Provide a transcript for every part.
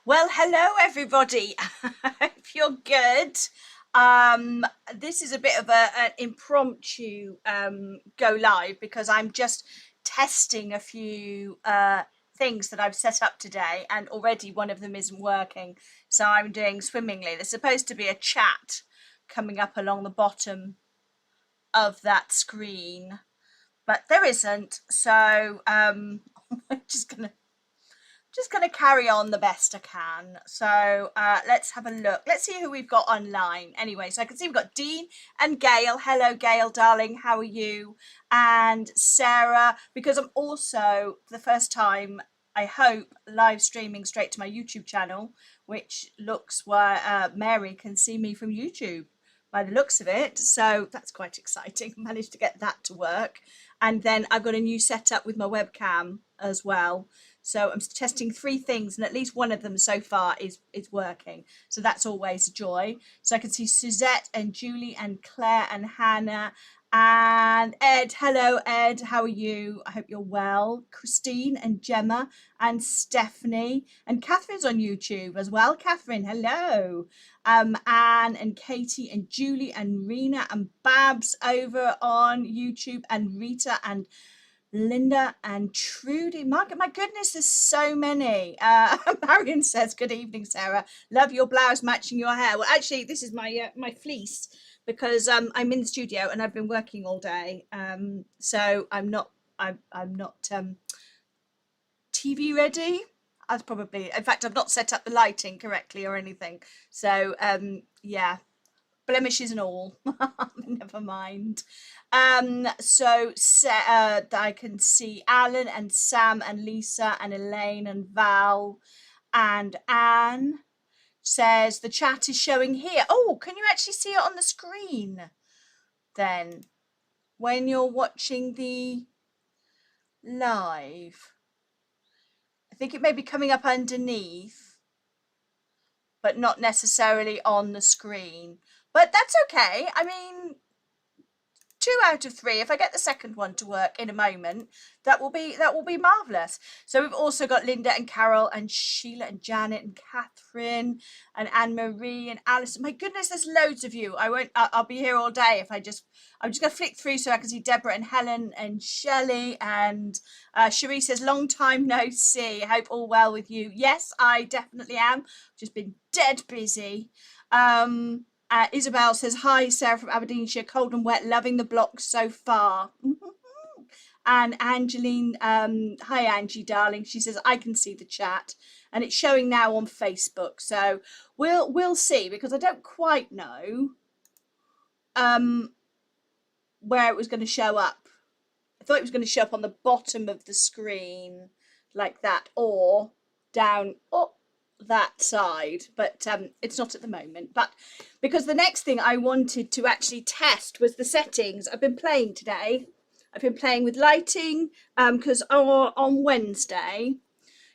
Well, hello everybody. If you're good, this is a bit of an impromptu go live because I'm just testing a few things that I've set up today, and already one of them isn't working. So I'm doing swimmingly. There's supposed to be a chat coming up along the bottom of that screen, but there isn't. So I'm just gonna carry on the best I can. So let's have a look. Let's see who we've got online. Anyway, so I can see we've got Dean and Gail. Hello, Gail, darling. How are you? And Sarah, because I'm also for the first time, I hope, live streaming straight to my YouTube channel, which looks where Mary can see me from YouTube by the looks of it. So that's quite exciting. Managed to get that to work. And then I've got a new setup with my webcam as well. So I'm testing three things, and at least one of them so far is working. So that's always a joy. So I can see Suzette and Julie and Claire and Hannah and Ed. Hello, Ed. How are you? I hope you're well. Christine and Gemma and Stephanie and Catherine's on YouTube as well. Catherine, hello. Anne and Katie and Julie and Rena and Babs over on YouTube, and Rita and Linda and Trudy. Margaret, my goodness, there's so many. Marion says, good evening, Sarah. Love your blouse matching your hair. Well, actually, this is my fleece because I'm in the studio and I've been working all day. So I'm not TV ready. I've probably, in fact, I've not set up the lighting correctly or anything. So yeah, blemishes and all. Never mind. So I can see Alan and Sam and Lisa and Elaine and Val and Anne. Says the chat is showing here. Oh, can you actually see it on the screen then when you're watching the live? I think it may be coming up underneath, but not necessarily on the screen. But that's okay. I mean, 2 out of 3. If I get the second one to work in a moment, that will be marvelous. So we've also got Linda and Carol and Sheila and Janet and Catherine and Anne Marie and Alison. My goodness, there's loads of you. I'll be here all day if I'm just gonna flick through so I can see Deborah and Helen and Shelley and Cherie says long time no see. I hope all well with you. Yes, I definitely am. Just been dead busy. Isabel says, hi, Sarah from Aberdeenshire, cold and wet, loving the block so far. And Angeline, hi, Angie, darling. She says, I can see the chat. And it's showing now on Facebook. So we'll see, because I don't quite know where it was going to show up. I thought it was going to show up on the bottom of the screen like that, or down that side, but it's not at the moment. But because the next thing I wanted to actually test was the settings. I've been playing today. I've been playing with lighting because on Wednesday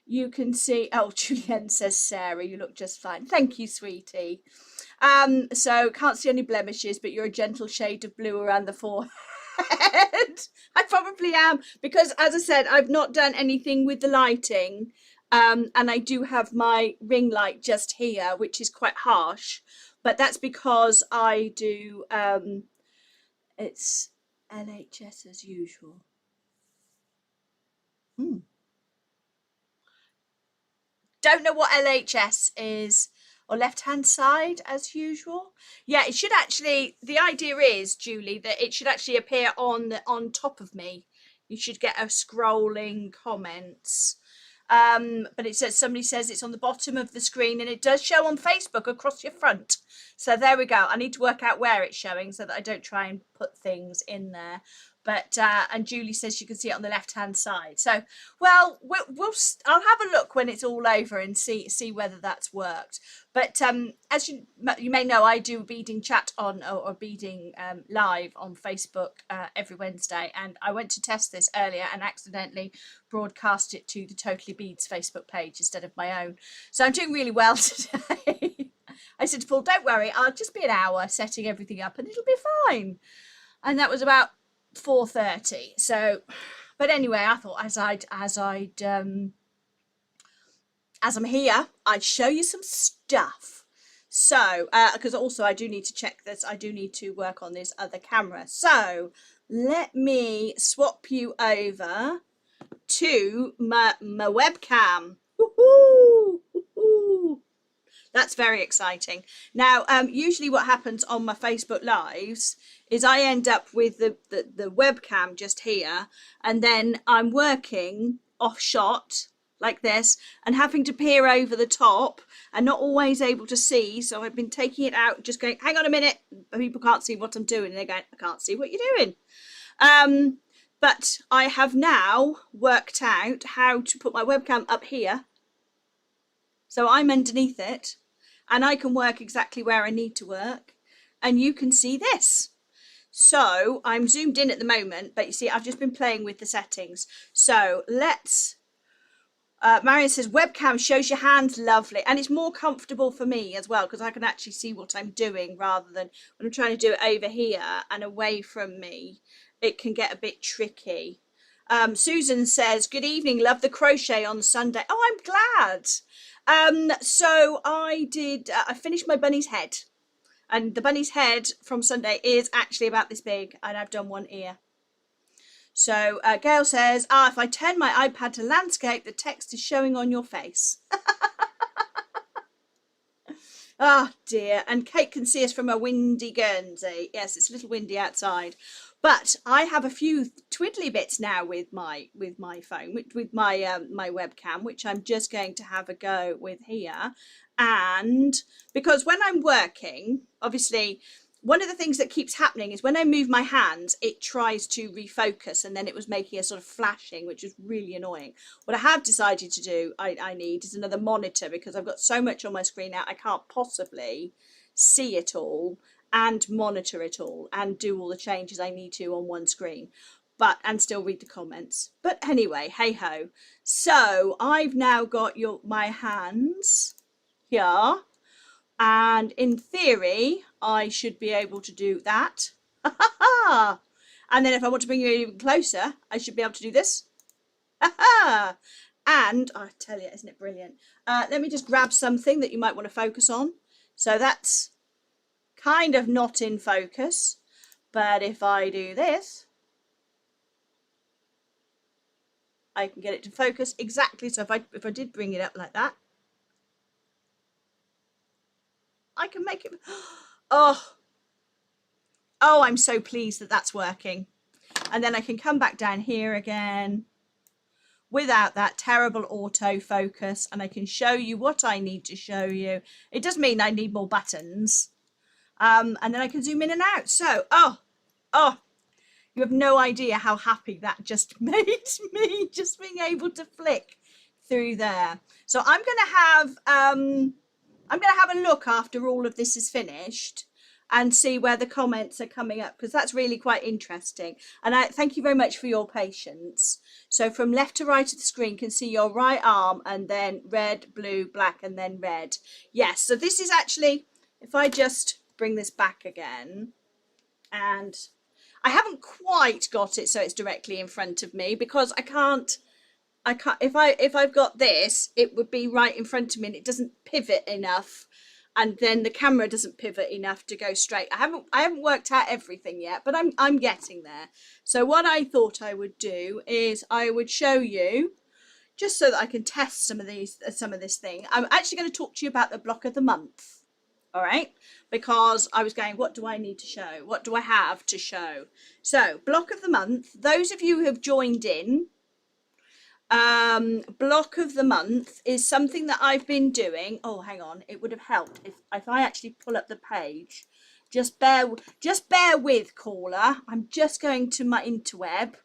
you can see, oh, Julienne says, Sarah, you look just fine. Thank you, sweetie. So can't see any blemishes, but you're a gentle shade of blue around the forehead. I probably am, because as I said, I've not done anything with the lighting. And I do have my ring light just here, which is quite harsh, but that's because I do, it's LHS as usual. Don't know what LHS is, or left-hand side as usual. Yeah, it should actually, the idea is, Julie, that it should actually appear on top of me. You should get a scrolling comments. But it says, somebody says it's on the bottom of the screen, and it does show on Facebook across your front. So there we go. I need to work out where it's showing so that I don't try and put things in there. But and Julie says you can see it on the left hand side. So well, I'll have a look when it's all over and see whether that's worked. But as you may know, I do a beading chat on or beading live on Facebook every Wednesday, and I went to test this earlier and accidentally broadcast it to the Totally Beads Facebook page instead of my own. So I'm doing really well today. I said to Paul, don't worry, I'll just be an hour setting everything up and it'll be fine. And that was about 4:30. So, but anyway, I thought as I'd as I'm here, I'd show you some stuff. So, because also I do need to check this, I do need to work on this other camera. So let me swap you over to my webcam. Woohoo! Woohoo! That's very exciting. Now, usually what happens on my Facebook Lives is I end up with the webcam just here, and then I'm working off shot like this and having to peer over the top and not always able to see. So I've been taking it out, just going, hang on a minute, people can't see what I'm doing. And they're going, I can't see what you're doing. But I have now worked out how to put my webcam up here. So I'm underneath it and I can work exactly where I need to work, and you can see this. So I'm zoomed in at the moment, but you see, I've just been playing with the settings. So let's, Marion says, webcam shows your hands, lovely. And it's more comfortable for me as well, because I can actually see what I'm doing rather than when I'm trying to do it over here and away from me, it can get a bit tricky. Susan says, good evening, love the crochet on Sunday. Oh, I'm glad. So I did, I finished my bunny's head, and the bunny's head from Sunday is actually about this big, and I've done one ear. So Gail says, if I turn my iPad to landscape, the text is showing on your face. Oh dear. And Kate can see us from a windy Guernsey. Yes, it's a little windy outside. But I have a few twiddly bits now with my phone, with my my webcam, which I'm just going to have a go with here. And because when I'm working, obviously, one of the things that keeps happening is when I move my hands, it tries to refocus, and then it was making a sort of flashing, which is really annoying. What I have decided to do, I need, is another monitor, because I've got so much on my screen now, I can't possibly see it all and monitor it all and do all the changes I need to on one screen, but and still read the comments. But anyway, hey ho. So I've now got my hands here, and in theory I should be able to do that. And then if I want to bring you even closer, I should be able to do this. And I tell you, isn't it brilliant? Let me just grab something that you might want to focus on. So that's kind of not in focus, but if I do this, I can get it to focus exactly. So if I did bring it up like that, I can make it. Oh, I'm so pleased that that's working. And then I can come back down here again without that terrible autofocus, and I can show you what I need to show you. It does mean I need more buttons. And then I can zoom in and out. So, oh, you have no idea how happy that just made me, just being able to flick through there. So I'm going to have a look after all of this is finished and see where the comments are coming up, because that's really quite interesting. And I thank you very much for your patience. So from left to right of the screen, can see your right arm, and then red, blue, black, and then red. Yes, so this is actually, if I just bring this back again, and I haven't quite got it so it's directly in front of me, because I can't, if I've got this, it would be right in front of me and it doesn't pivot enough, and then the camera doesn't pivot enough to go straight. I haven't worked out everything yet, but I'm getting there. So what I thought I would do is I would show you, just so that I can test some of this thing. I'm actually going to talk to you about the block of the month. All right, because I was going, what do I need to show? What do I have to show? So block of the month, those of you who have joined in, block of the month is something that I've been doing. Oh, hang on, it would have helped if I actually pull up the page. Just bear with, caller. I'm just going to my interweb,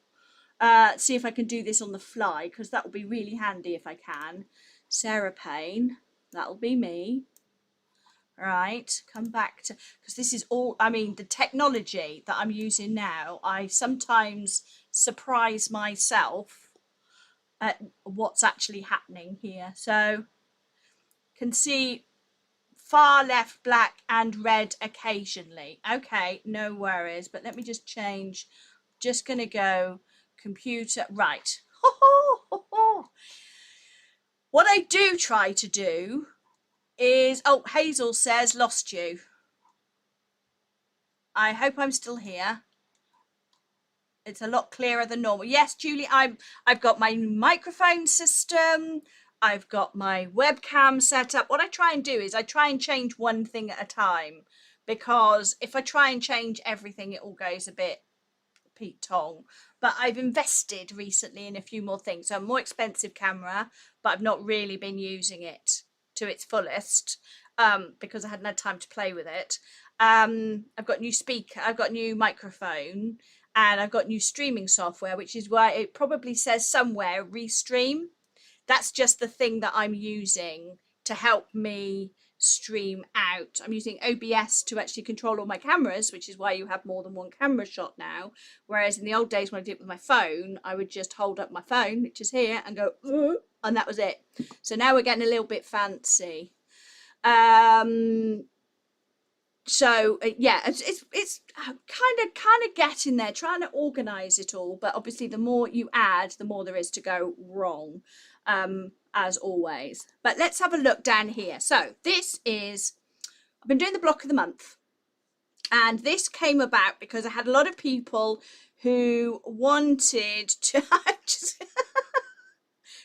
see if I can do this on the fly, because that will be really handy if I can. Sarah Payne, that'll be me. Right, come back to, because this is all, I mean, the technology that I'm using now, I sometimes surprise myself at what's actually happening here. So can see far left black and red occasionally. Okay, no worries, but let me just change. Just gonna go computer, right. What I do try to do is, oh, Hazel says, lost you. I hope I'm still here. It's a lot clearer than normal. Yes, Julie, I've got my microphone system. I've got my webcam set up. What I try and do is I try and change one thing at a time, because if I try and change everything, it all goes a bit Pete Tong. But I've invested recently in a few more things. So a more expensive camera, but I've not really been using it to its fullest, because I hadn't had time to play with it. I've got new speaker, I've got new microphone, and I've got new streaming software, which is why it probably says somewhere Restream. That's just the thing that I'm using to help me stream out. I'm using OBS to actually control all my cameras, which is why you have more than one camera shot now. Whereas in the old days when I did it with my phone, I would just hold up my phone, which is here, and go, and that was it. So now we're getting a little bit fancy. So yeah, it's kind of getting there, trying to organize it all, but obviously the more you add, the more there is to go wrong, as always. But let's have a look down here. So this is, I've been doing the block of the month, and this came about because I had a lot of people who wanted to just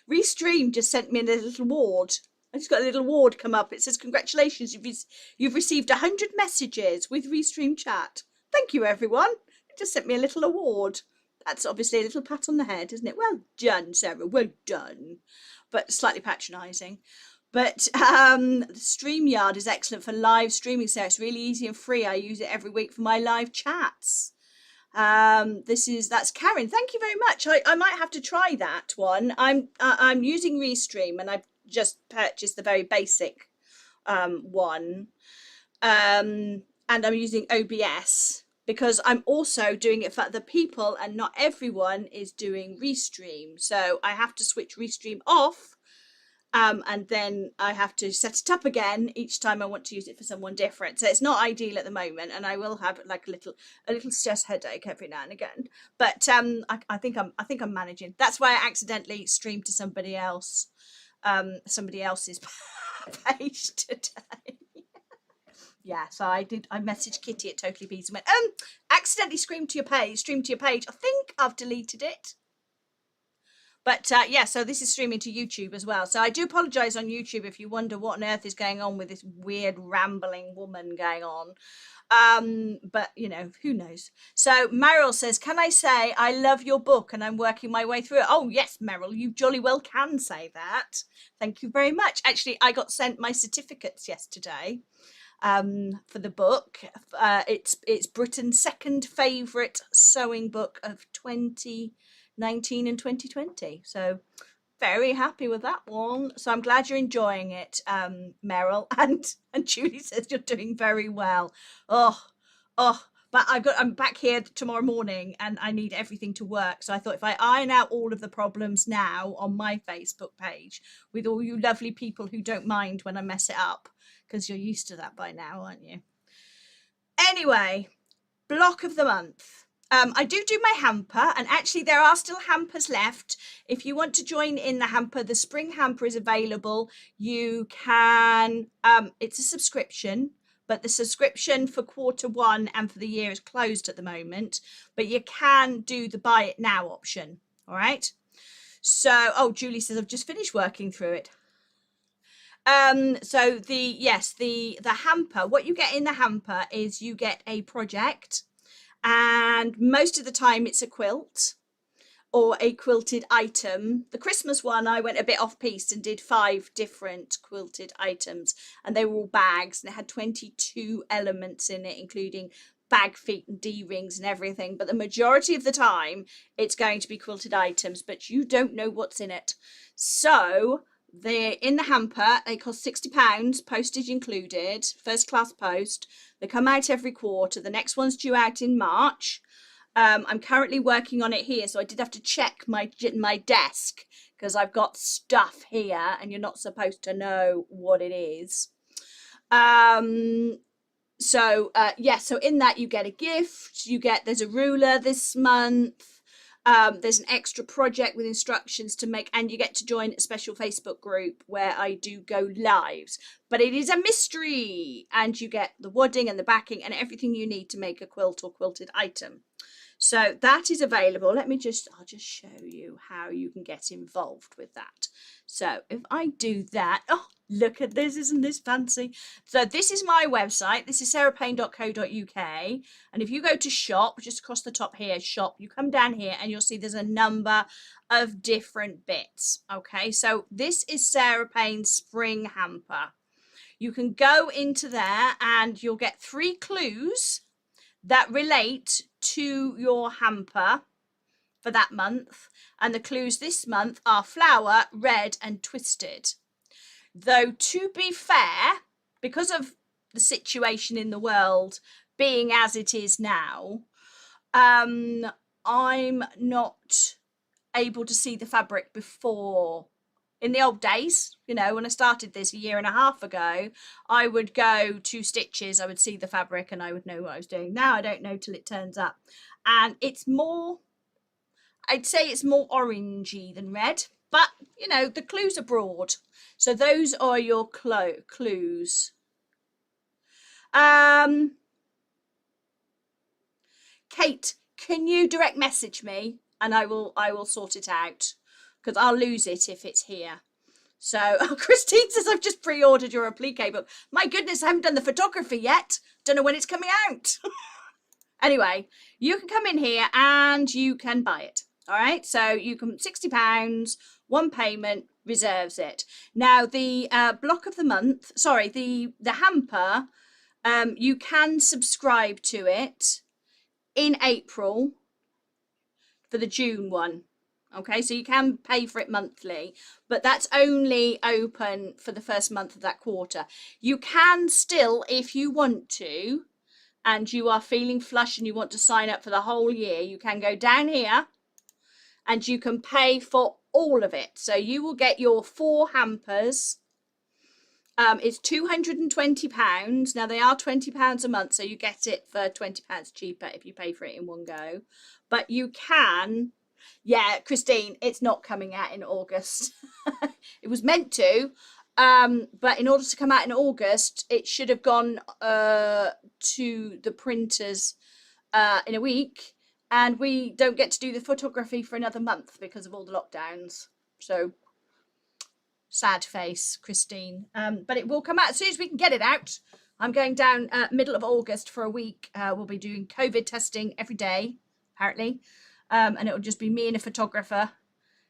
Restream just sent me a little award. I just got a little award come up. It says, congratulations, you've received 100 messages with Restream chat. Thank you, everyone. It just sent me a little award. That's obviously a little pat on the head, isn't it? Well done, Sarah, well done. But slightly patronising. But StreamYard is excellent for live streaming, so it's really easy and free. I use it every week for my live chats. That's Karen. Thank you very much. I might have to try that one. I'm using Restream, and I've just purchased the very basic one, and I'm using OBS because I'm also doing it for other people, and not everyone is doing Restream, so I have to switch Restream off, and then I have to set it up again each time I want to use it for someone different. So it's not ideal at the moment, and I will have like a little stress headache every now and again. But I think I'm managing. That's why I accidentally streamed to somebody else's page today. Yeah, so I messaged Kitty at Totally Bees and went, accidentally streamed to your page. I think I've deleted it. But yeah, so this is streaming to YouTube as well. So I do apologise on YouTube if you wonder what on earth is going on with this weird rambling woman going on. But you know, who knows? So Meryl says, can I say I love your book and I'm working my way through it? Oh yes, Meryl, you jolly well can say that. Thank you very much. Actually, I got sent my certificates yesterday for the book. It's Britain's second favourite sewing book of 2019 and 2020. So very happy with that one. So I'm glad you're enjoying it, Meryl. And Julie says you're doing very well. Oh, but I'm back here tomorrow morning and I need everything to work. So I thought if I iron out all of the problems now on my Facebook page with all you lovely people who don't mind when I mess it up, because you're used to that by now, aren't you? Anyway, block of the month. I do my hamper, and actually there are still hampers left. If you want to join in the hamper, the spring hamper is available. You can, it's a subscription, but the subscription for Q1 and for the year is closed at the moment, but you can do the buy it now option. All right. So, oh, Julie says, I've just finished working through it. So the hamper, what you get in the hamper is you get a project, and most of the time it's a quilt or a quilted item. The Christmas one, I went a bit off piste and did 5 different quilted items, and they were all bags, and it had 22 elements in it, including bag feet and D-rings and everything. But the majority of the time it's going to be quilted items, but you don't know what's in it. So they're in the hamper. They cost £60, postage included, first class post. They come out every quarter. The next one's due out in March. I'm currently working on it here, so I did have to check my desk because I've got stuff here and you're not supposed to know what it is. So in that you get a gift. There's a ruler this month. There's an extra project with instructions to make, and you get to join a special Facebook group where I do go lives, but it is a mystery, and you get the wadding and the backing and everything you need to make a quilt or quilted item. So that is available. I'll just show you how you can get involved with that. So if I do that, oh, look at this, isn't this fancy? So this is my website. This is sarahpayne.co.uk. And if you go to shop, just across the top here, shop, you come down here and you'll see there's a number of different bits. Okay, so this is Sarah Payne's spring hamper. You can go into there and you'll get 3 clues that relate to your hamper for that month, and the clues this month are flower, red and twisted. Though to be fair, because of the situation in the world being as it is now, I'm not able to see the fabric before. In the old days, you know, when I started this a year and a half ago, I would go to stitches, I would see the fabric and I would know what I was doing. Now I don't know till it turns up. And it's more, I'd say it's more orangey than red, but you know, the clues are broad. So those are your clues. Kate, can you direct message me and I will sort it out, because I'll lose it if it's here. So Christine says, I've just pre-ordered your applique book. My goodness, I haven't done the photography yet. Don't know when it's coming out. Anyway, you can come in here and you can buy it. All right, so you can, £60, one payment reserves it. Now the block of the month, sorry, the hamper, you can subscribe to it in April for the June one. Okay, so you can pay for it monthly, but that's only open for the first month of that quarter. You can still, if you want to, and you are feeling flush and you want to sign up for the whole year, you can go down here and you can pay for all of it. So you will get your 4 hampers. It's £220. Now they are £20 a month, so you get it for £20 cheaper if you pay for it in one go. But you can, yeah, Christine, it's not coming out in August. It was meant to, but in order to come out in August, it should have gone to the printers in a week, and we don't get to do the photography for another month because of all the lockdowns. So sad face, Christine. But it will come out as soon as we can get it out. I'm going down middle of August for a week. We'll be doing COVID testing every day, apparently. And it'll just be me and a photographer,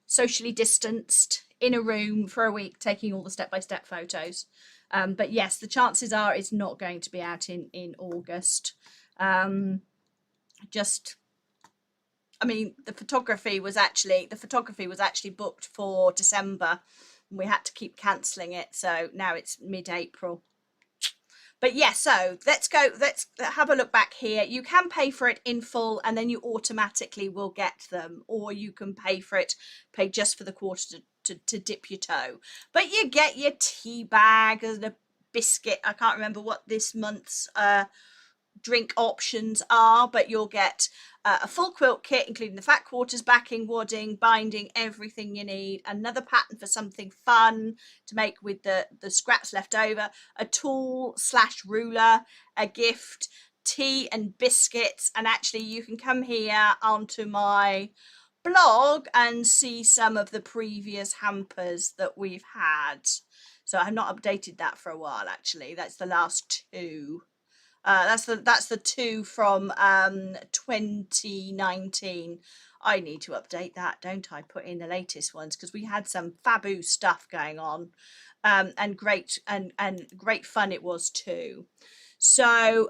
socially distanced, in a room for a week, taking all the step-by-step photos. But yes, the chances are it's not going to be out in August. I mean, the photography was actually booked for December, and we had to keep cancelling it. So now it's mid-April. But yeah, so let's have a look back here. You can pay for it in full and then you automatically will get them, or you can pay just for the quarter to dip your toe. But you get your tea bag and a biscuit. I can't remember what this month's drink options are, but you'll get a full quilt kit, including the fat quarters, backing, wadding, binding, everything you need, another pattern for something fun to make with the scraps left over, a tool / ruler, a gift, tea and biscuits. And actually you can come here onto my blog and see some of the previous hampers that we've had. So I have not updated that for a while, actually. That's the last 2. That's the 2 from 2019. I need to update that, don't I? Put in the latest ones, because we had some fabu stuff going on, and great fun it was too. So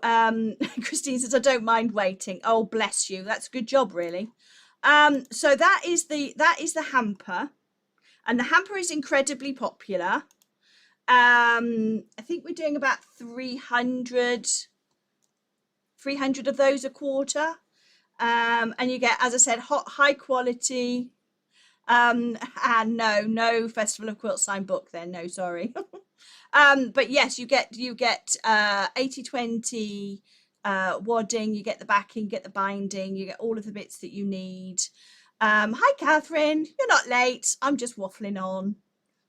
Christine says, I don't mind waiting. Oh, bless you. That's a good job, really. So that is the hamper, and the hamper is incredibly popular. I think we're doing about 300 of those a quarter, and you get, as I said, high quality, and no Festival of Quilt Sign book then, no, sorry. But yes, you get 80/20 wadding, you get the backing, you get the binding, you get all of the bits that you need. Hi, Catherine. You're not late. I'm just waffling on,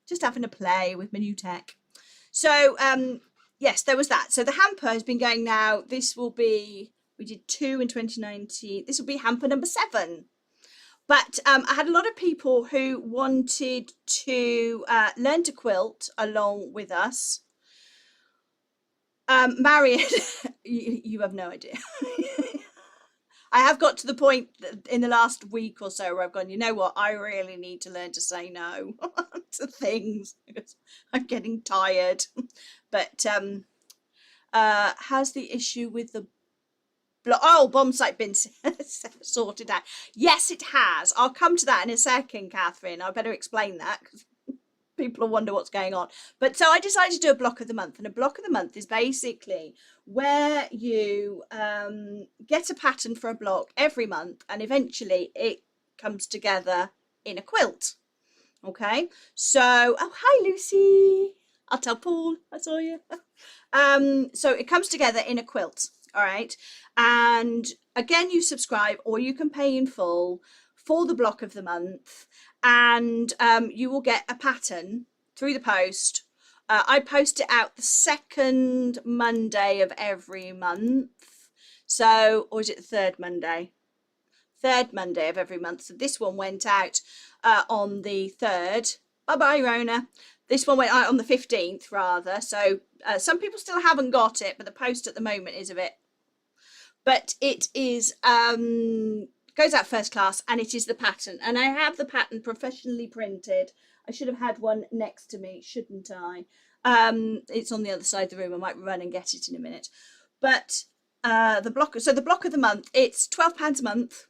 just having a play with my new tech. So, yes, there was that. So the hamper has been going now. This will be, we did 2 in 2019. This will be hamper number 7. But I had a lot of people who wanted to learn to quilt along with us. Marion, you have no idea. I have got to the point in the last week or so where I've gone, you know what, I really need to learn to say no to things because I'm getting tired. But has the issue with the bomb site been sorted out? Yes, it has. I'll come to that in a second, Catherine. I better explain that because people will wonder what's going on. But so I decided to do a block of the month, and a block of the month is basically where you get a pattern for a block every month, and eventually it comes together in a quilt. Okay, so hi Lucy, I'll tell Paul I saw you. So it comes together in a quilt. All right, and again, you subscribe or you can pay in full for the block of the month, and you will get a pattern through the post. I post it out the second Monday of every month. So, or is it the third Monday? Third Monday of every month. So this one went out on the 3rd. Bye-bye, Rona. This one went out on the 15th, rather. So some people still haven't got it, but the post at the moment is a bit. But it is goes out first class, and it is the pattern. And I have the pattern professionally printed. I should have had one next to me, shouldn't I? It's on the other side of the room. I might run and get it in a minute. But the block of the month, it's £12 a month,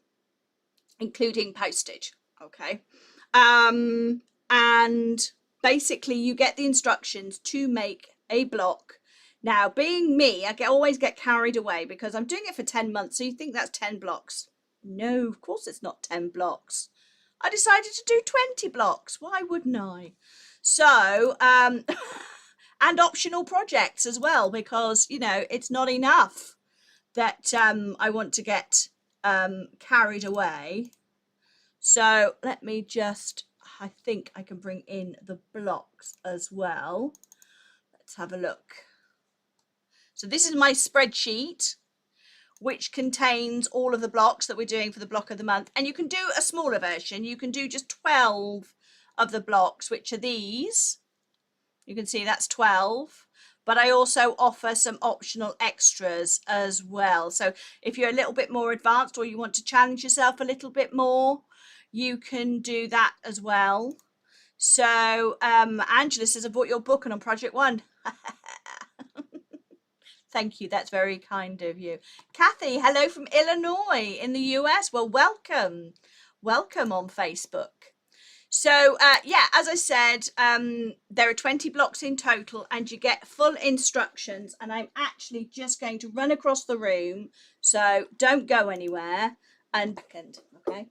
including postage. Okay. And basically you get the instructions to make a block. Now, being me, I always get carried away because I'm doing it for 10 months. So you think that's 10 blocks. No, of course it's not 10 blocks. I decided to do 20 blocks. Why wouldn't I? So, and optional projects as well, because, you know, it's not enough that I want to get carried away. So let me just, I think I can bring in the blocks as well. Let's have a look. So this is my spreadsheet, which contains all of the blocks that we're doing for the block of the month. And you can do a smaller version. You can do just 12 of the blocks, which are these. You can see that's 12. But I also offer some optional extras as well. So if you're a little bit more advanced or you want to challenge yourself a little bit more, you can do that as well. So Angela says, I bought your book and on project 1. Thank you. That's very kind of you. Kathy, hello from Illinois in the US. Well, welcome. Welcome on Facebook. So, yeah, as I said, there are 20 blocks in total and you get full instructions. And I'm actually just going to run across the room. So don't go anywhere. And second, okay.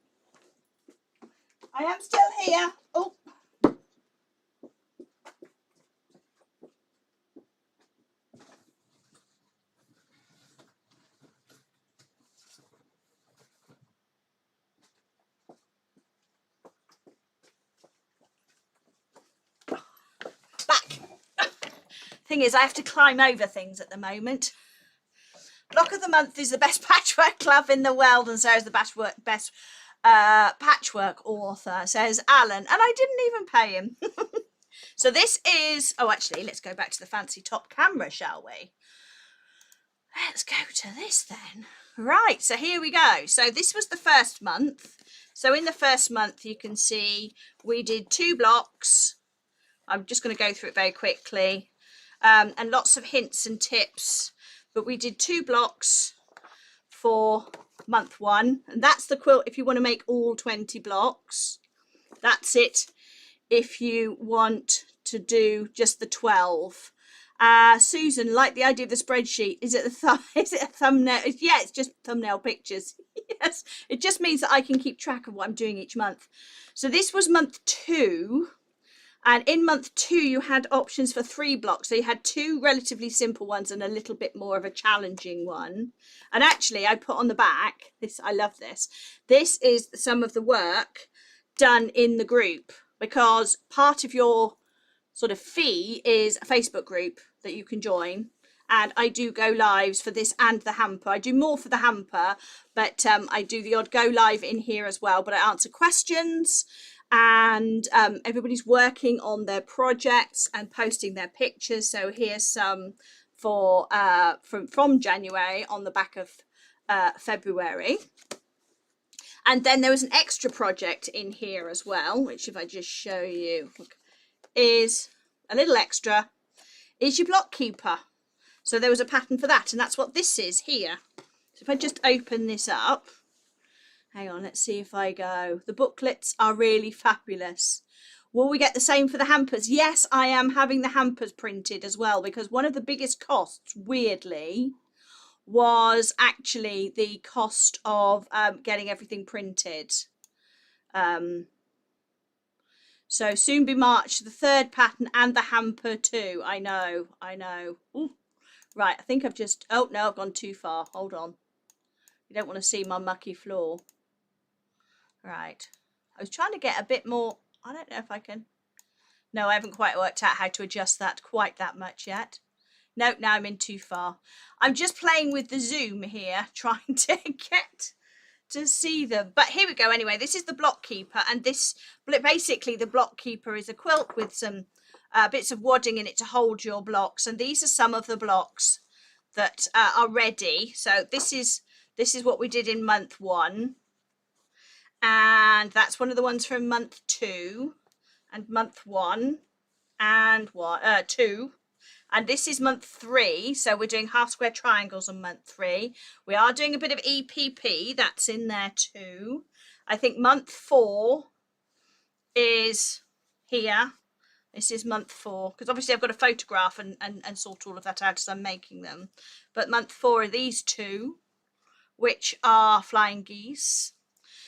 I am still here. Oh. Back. Thing is, I have to climb over things at the moment. Block of the month is the best patchwork club in the world, and so is the best patchwork author, says Alan, and I didn't even pay him. So this is, oh, actually, let's go back to the fancy top camera, shall we? Let's go to this then. Right, so here we go. So this was the first month. So in the first month, you can see we did 2 blocks. I'm just going to go through it very quickly, and lots of hints and tips. But we did 2 blocks for month 1, and that's the quilt if you want to make all 20 blocks. That's it if you want to do just the 12. Susan, like the idea of the spreadsheet. Is it a thumbnail? Yeah, it's just thumbnail pictures. Yes, it just means that I can keep track of what I'm doing each month. So this was month 2. And in month 2, you had options for 3 blocks. So you had 2 relatively simple ones and a little bit more of a challenging one. And actually, I put on the back, this, I love this. This is some of the work done in the group, because part of your sort of fee is a Facebook group that you can join. And I do go lives for this and the hamper. I do more for the hamper, but I do the odd go live in here as well. But I answer questions, and everybody's working on their projects and posting their pictures. So here's some for from January on the back of February. And then there was an extra project in here as well, which if I just show you, is a little extra, is your block keeper. So there was a pattern for that, and that's what this is here. So if I just open this up, hang on, let's see if I go. The booklets are really fabulous. Will we get the same for the hampers? Yes, I am having the hampers printed as well, because one of the biggest costs, weirdly, was actually the cost of getting everything printed. So soon be March, the 3rd pattern and the hamper too. I know. Ooh. Right, I think I've just, oh no, I've gone too far. Hold on. You don't want to see my mucky floor. Right. I was trying to get a bit more, I don't know if I can. No, I haven't quite worked out how to adjust that quite that much yet. No, now I'm in too far. I'm just playing with the zoom here, trying to get to see them. But here we go anyway. This is the block keeper, and this, basically the block keeper is a quilt with some bits of wadding in it to hold your blocks, and these are some of the blocks that are ready. So this is what we did in month 1, and that's one of the ones from month 2 and month 1 and 2, and this is month 3. So we're doing half square triangles on month 3. We are doing a bit of EPP, that's in there too. I think month 4 is here. This is month 4, because obviously I've got to photograph and sort all of that out as I'm making them. But month 4 are these 2, which are flying geese.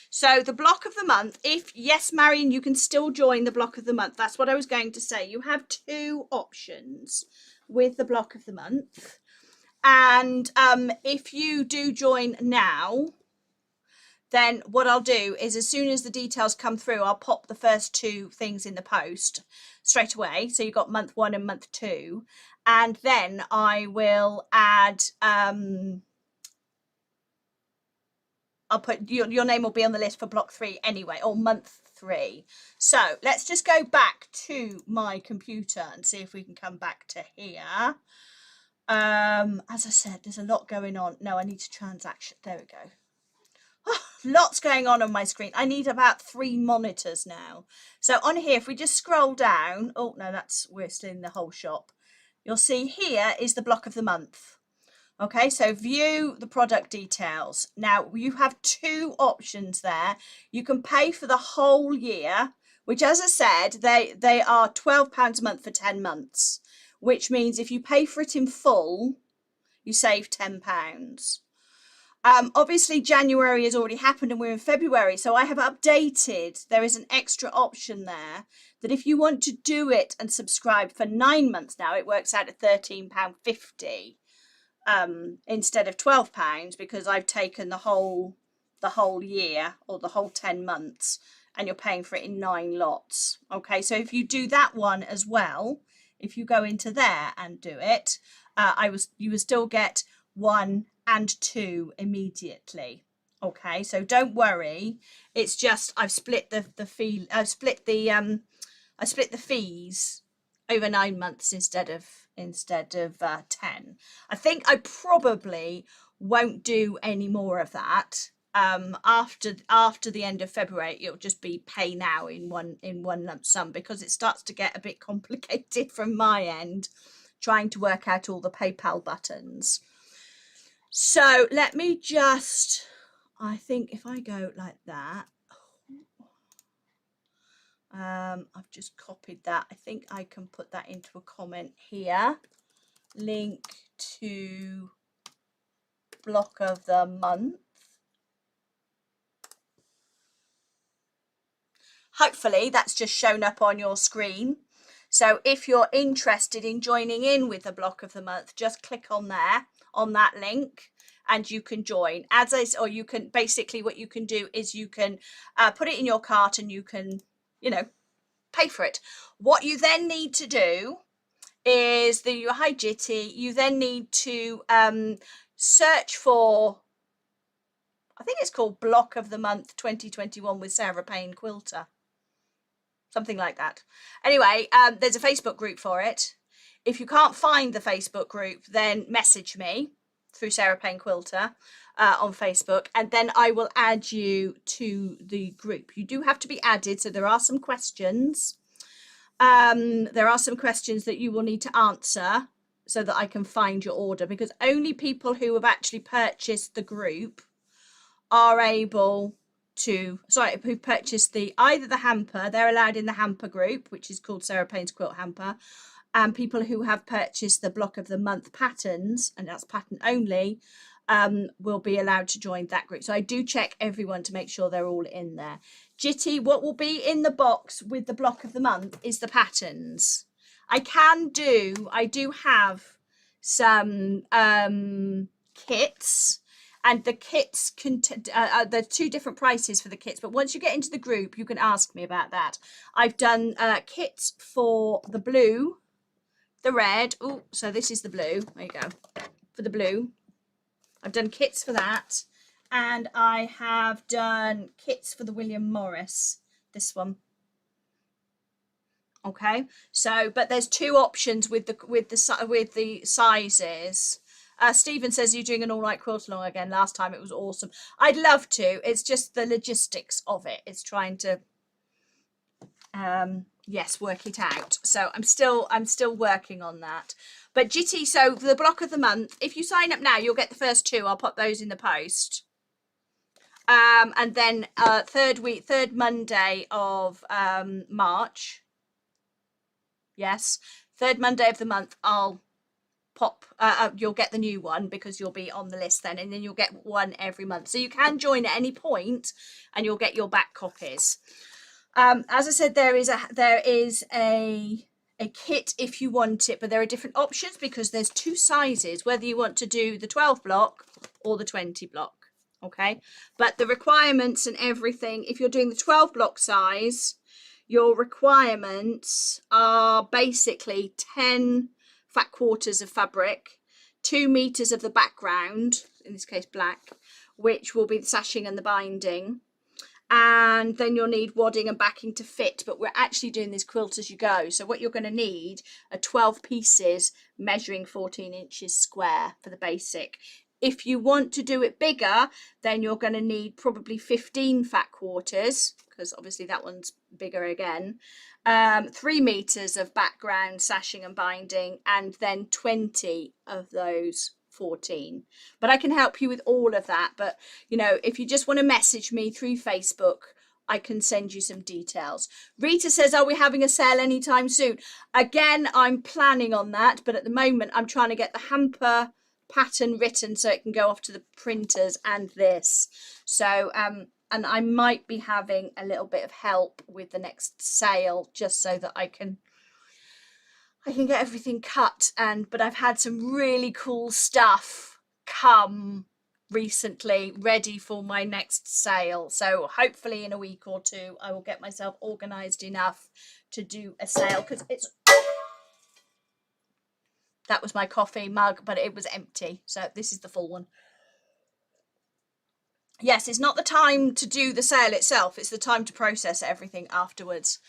So the block of the month, yes, Marion, you can still join the block of the month. That's what I was going to say. You have 2 options with the block of the month. And if you do join now, then what I'll do is, as soon as the details come through, I'll pop the first 2 things in the post straight away. So you've got month 1 and month 2. And then I will add, I'll put, your name will be on the list for block 3 anyway, or month 3. So let's just go back to my computer and see if we can come back to here. As I said, there's a lot going on. No, I need to transaction. There we go. Lots going on my screen. I need about 3 monitors now. So on here, if we just scroll down, oh no, we're still in the whole shop. You'll see here is the block of the month. Okay, so view the product details. Now you have 2 options there. You can pay for the whole year, which, as I said, they are £12 a month for 10 months, which means if you pay for it in full, you save £10. Obviously January has already happened and we're in February, so I have updated. There is an extra option there that if you want to do it and subscribe for 9 months now, it works out at £13.50 instead of £12, because I've taken the whole year, or the whole 10 months, and you're paying for it in 9 lots. Okay, so if you do that one as well, if you go into there and do it, you will still get 1 and 2 immediately. Okay, so don't worry. It's just I've split the fees over 9 months instead of 10. I think I probably won't do any more of that. After the end of February, it'll just be pay now in one lump sum, because it starts to get a bit complicated from my end trying to work out all the PayPal buttons. So let me just, I think if I go like that, I've just copied that. I think I can put that into a comment here. Link to block of the month. Hopefully that's just shown up on your screen. So if you're interested in joining in with the block of the month, just click on there, on that link, and you can join. Or you can, basically what you can do is you can put it in your cart and you can, you know, pay for it. What you then need to do is hi Jitty, you then need to search for, I think it's called Block of the Month 2021 with Sarah Payne Quilter. Something like that. Anyway, there's a Facebook group for it. If you can't find the Facebook group, then message me through Sarah Payne Quilter on Facebook, and then I will add you to the group. You do have to be added, so there are some questions. There are some questions that you will need to answer so that I can find your order, because only people who have actually purchased the group are able to, who purchased either the hamper, they're allowed in the hamper group, which is called Sarah Payne's Quilt Hamper, and people who have purchased the block of the month patterns, and that's pattern only, will be allowed to join that group. So I do check everyone to make sure they're all in there. Jitty, what will be in the box with the block of the month is the patterns. I do have some kits, and the kits there are two different prices for the kits, but once you get into the group you can ask me about that. I've done kits for the blue, the red, oh, so this is the blue, there you go, for the blue. I've done kits for that, and I have done kits for the William Morris, this one. Okay, so but there's two options with the sizes. Stephen says you're doing an all right quilt along again. Last time it was awesome. I'd love to. It's just the logistics of it. It's trying to yes, work it out. So I'm still working on that. But Jitty, so the block of the month, if you sign up now, you'll get the first two. I'll pop those in the post. And then third Monday of March. Yes, third Monday of the month, I'll pop, you'll get the new one because you'll be on the list then, and then you'll get one every month. So you can join at any point and you'll get your back copies. As I said, there is a kit if you want it, but there are different options because there's two sizes, whether you want to do the 12 block or the 20 block. Okay, but the requirements and everything, if you're doing the 12 block size, your requirements are basically 10 fat quarters of fabric, 2 meters of the background, in this case black, which will be the sashing and the binding, and then you'll need wadding and backing to fit. But we're actually doing this quilt as you go, so what you're going to need are 12 pieces measuring 14 inches square for the basic. If you want to do it bigger, then you're going to need probably 15 fat quarters, because obviously that one's bigger again, 3 meters of background sashing and binding, and then 20 of those 14. But I can help you with all of that. But you know, if you just want to message me through Facebook, I can send you some details. Rita says, are we having a sale anytime soon? Again, I'm planning on that, but at the moment I'm trying to get the hamper pattern written so it can go off to the printers and this. So and I might be having a little bit of help with the next sale just so that I can get everything cut. But I've had some really cool stuff come recently ready for my next sale, so hopefully in a week or two I will get myself organized enough to do a sale, because it's, that was my coffee mug but it was empty, so this is the full one. Yes, it's not the time to do the sale itself, it's the time to process everything afterwards.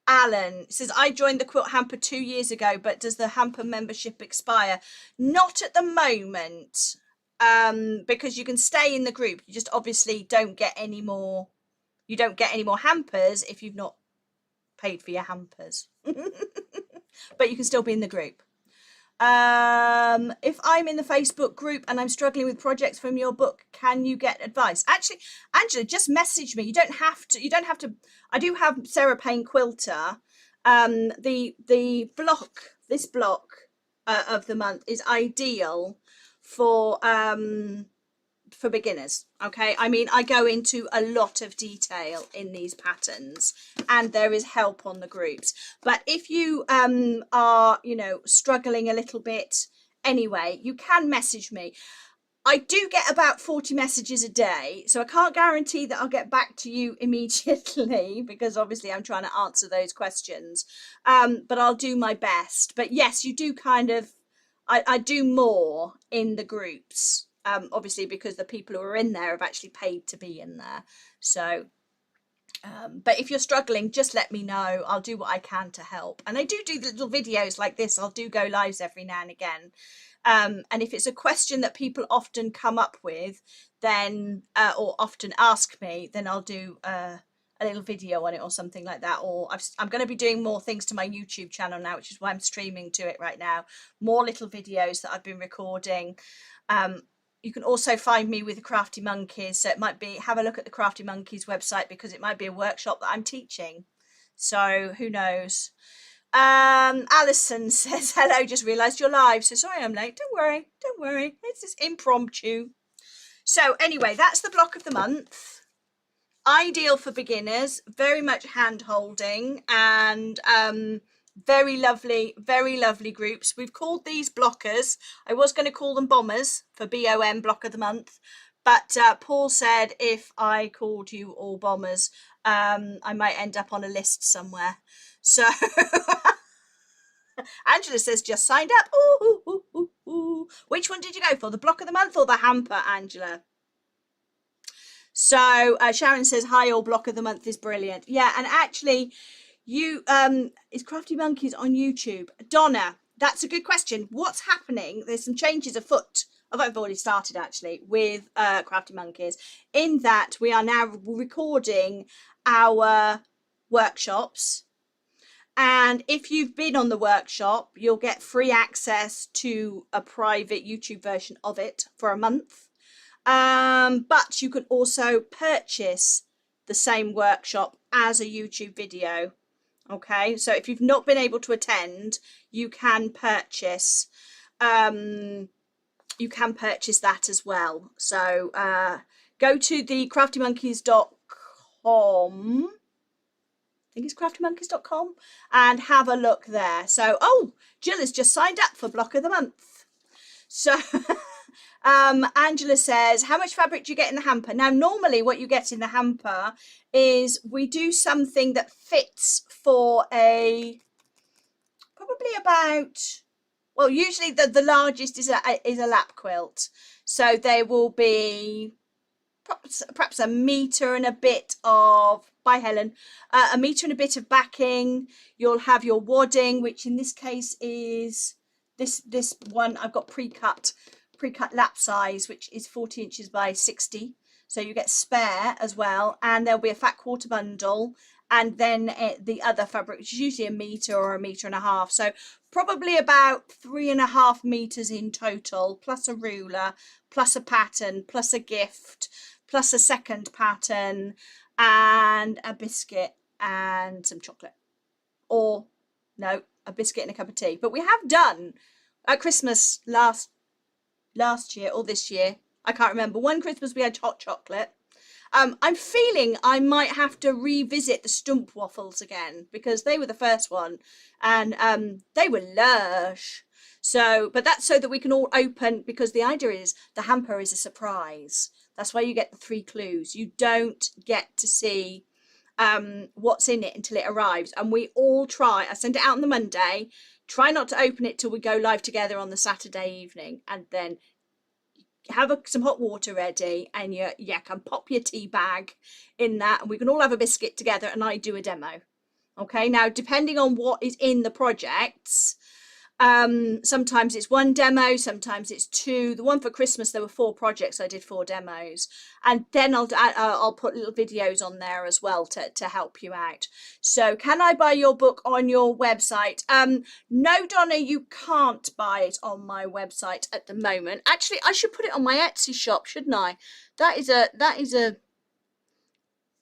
Alan says, I joined the Quilt Hamper 2 years ago, but does the Hamper membership expire? Not at the moment, because you can stay in the group. You just obviously don't get any more, you don't get any more hampers if you've not paid for your hampers. But you can still be in the group. If I'm in the Facebook group and I'm struggling with projects from your book, can you get advice? Actually, Angela, just message me. You don't have to. I do have Sarah Payne Quilter. The block, this block of the month is ideal for for beginners. Okay, I mean, I go into a lot of detail in these patterns, and there is help on the groups. But if you are, you know, struggling a little bit anyway, you can message me. I do get about 40 messages a day, so I can't guarantee that I'll get back to you immediately, because obviously I'm trying to answer those questions, but I'll do my best. But yes, you do kind of, I do more in the groups, obviously because the people who are in there have actually paid to be in there. So but if you're struggling, just let me know. I'll do what I can to help. And I do little videos like this. I'll do go lives every now and again. And if it's a question that people often come up with, then or often ask me, then I'll do a little video on it or something like that. Or I'm going to be doing more things to my YouTube channel now, which is why I'm streaming to it right now. More little videos that I've been recording. You can also find me with the Crafty Monkeys. So it might be, have a look at the Crafty Monkeys website, because it might be a workshop that I'm teaching. So who knows? Alison says, hello, just realised you're live. So sorry I'm late. Don't worry. Don't worry. It's just impromptu. So anyway, that's the block of the month. Ideal for beginners, very much hand holding, and very lovely groups. We've called these blockers. I was going to call them bombers for BOM, block of the month, but Paul said if I called you all bombers, I might end up on a list somewhere. So Angela says just signed up. Ooh, ooh, ooh, ooh. Which one did you go for, the block of the month or the hamper, Angela? So Sharon says hi, all, block of the month is brilliant. Yeah, and actually you is Crafty Monkeys on YouTube? Donna, that's a good question. What's happening? There's some changes afoot. I've already started actually with Crafty Monkeys, in that we are now recording our workshops, and if you've been on the workshop, you'll get free access to a private YouTube version of it for a month. But you can also purchase the same workshop as a YouTube video. Okay, so if you've not been able to attend, you can purchase that as well. So go to the craftymonkeys.com, I think it's craftymonkeys.com, and have a look there. So Jill has just signed up for block of the month. So Angela says, how much fabric do you get in the hamper? Now, normally what you get in the hamper is we do something that fits for probably about, well, usually the largest is a lap quilt. So there will be perhaps a metre and a bit of, by Helen, a metre and a bit of backing. You'll have your wadding, which in this case is this one I've got pre-cut lap size, which is 40 inches by 60, so you get spare as well. And there'll be a fat quarter bundle, and then the other fabric, which is usually a metre or a metre and a half, so probably about 3.5 meters in total, plus a ruler, plus a pattern, plus a gift, plus a second pattern, and a biscuit and some chocolate, or no, a biscuit and a cup of tea. But we have done at Christmas last year or this year, I can't remember, one Christmas we had hot chocolate. I'm feeling I might have to revisit the stump waffles again, because they were the first one, and they were lush. So, but that's so that we can all open, because the idea is the hamper is a surprise. That's why you get the 3 clues. You don't get to see what's in it until it arrives, and we all try. I send it out on the Monday, try not to open it till we go live together on the Saturday evening, and then have some hot water ready, and you can pop your tea bag in that, and we can all have a biscuit together, and I do a demo. Okay, now depending on what is in the projects, sometimes it's 1 demo, sometimes it's 2. The one for Christmas, there were 4 projects, I did 4 demos, and then I'll put little videos on there as well to help you out. So can I buy your book on your website? No, Donna, you can't buy it on my website at the moment. Actually, I should put it on my Etsy shop, shouldn't I? That is a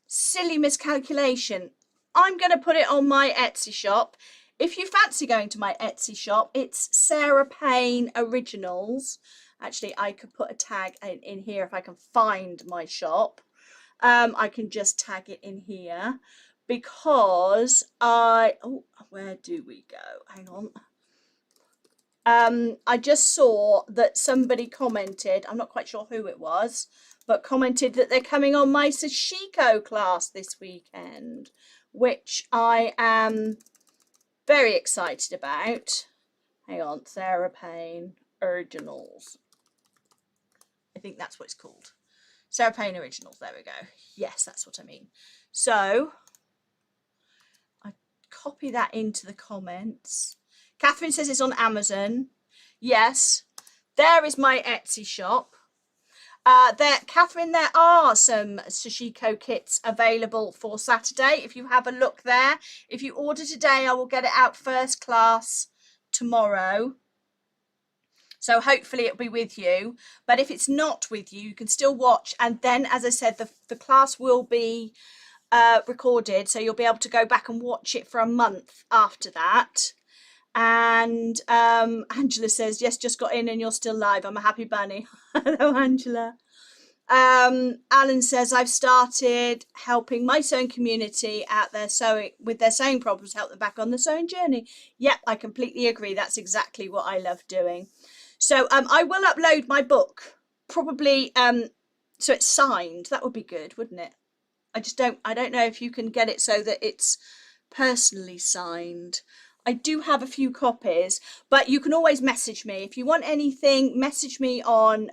silly miscalculation. I'm going to put it on my Etsy shop. If you fancy going to my Etsy shop, it's Sarah Payne Originals, Actually, I could put a tag in here if I can find my shop. I can just tag it in here because oh, where do we go? Hang on. I just saw that somebody commented, I'm not quite sure who it was, but commented that they're coming on my Sashiko class this weekend, which I am very excited about. Hang on, Sarah Payne Originals. I think that's what it's called. Sarah Payne Originals, there we go. Yes, that's what I mean. So, I copy that into the comments. Catherine says it's on Amazon. Yes, there is my Etsy shop. Catherine, there are some Sashiko kits available for Saturday. If you have a look there, if you order today, I will get it out first class tomorrow. So hopefully it'll be with you. But if it's not with you, you can still watch. And then, as I said, the class will be recorded. So you'll be able to go back and watch it for a month after that. And Angela says, yes, just got in and you're still live. I'm a happy bunny. Hello, Angela. Alan says, I've started helping my sewing community out there sewing with their sewing problems, help them back on the sewing journey. Yep, I completely agree. That's exactly what I love doing. So I will upload my book, probably, so it's signed. That would be good, wouldn't it? I don't know if you can get it so that it's personally signed. I do have a few copies, but you can always message me. If you want anything, message me on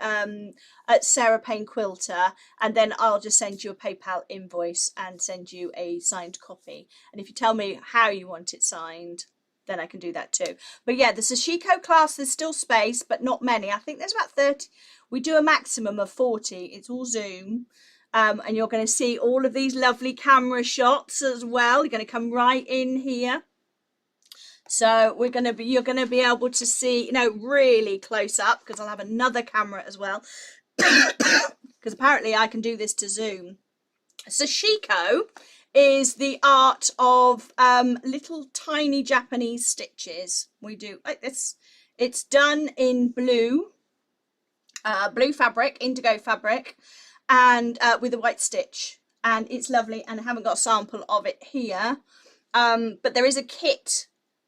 at Sarah Payne Quilter, and then I'll just send you a PayPal invoice and send you a signed copy. And if you tell me how you want it signed, then I can do that too. But yeah, the Sashiko class, there's still space, but not many. I think there's about 30. We do a maximum of 40. It's all Zoom. And you're going to see all of these lovely camera shots as well. You're going to come right in here. So you're going to be able to see, you know, really close up, because I'll have another camera as well. Because apparently I can do this to Zoom. Sashiko is the art of little tiny Japanese stitches. We do like this. It's done in blue fabric, indigo fabric, and with a white stitch. And it's lovely. And I haven't got a sample of it here. But there is a kit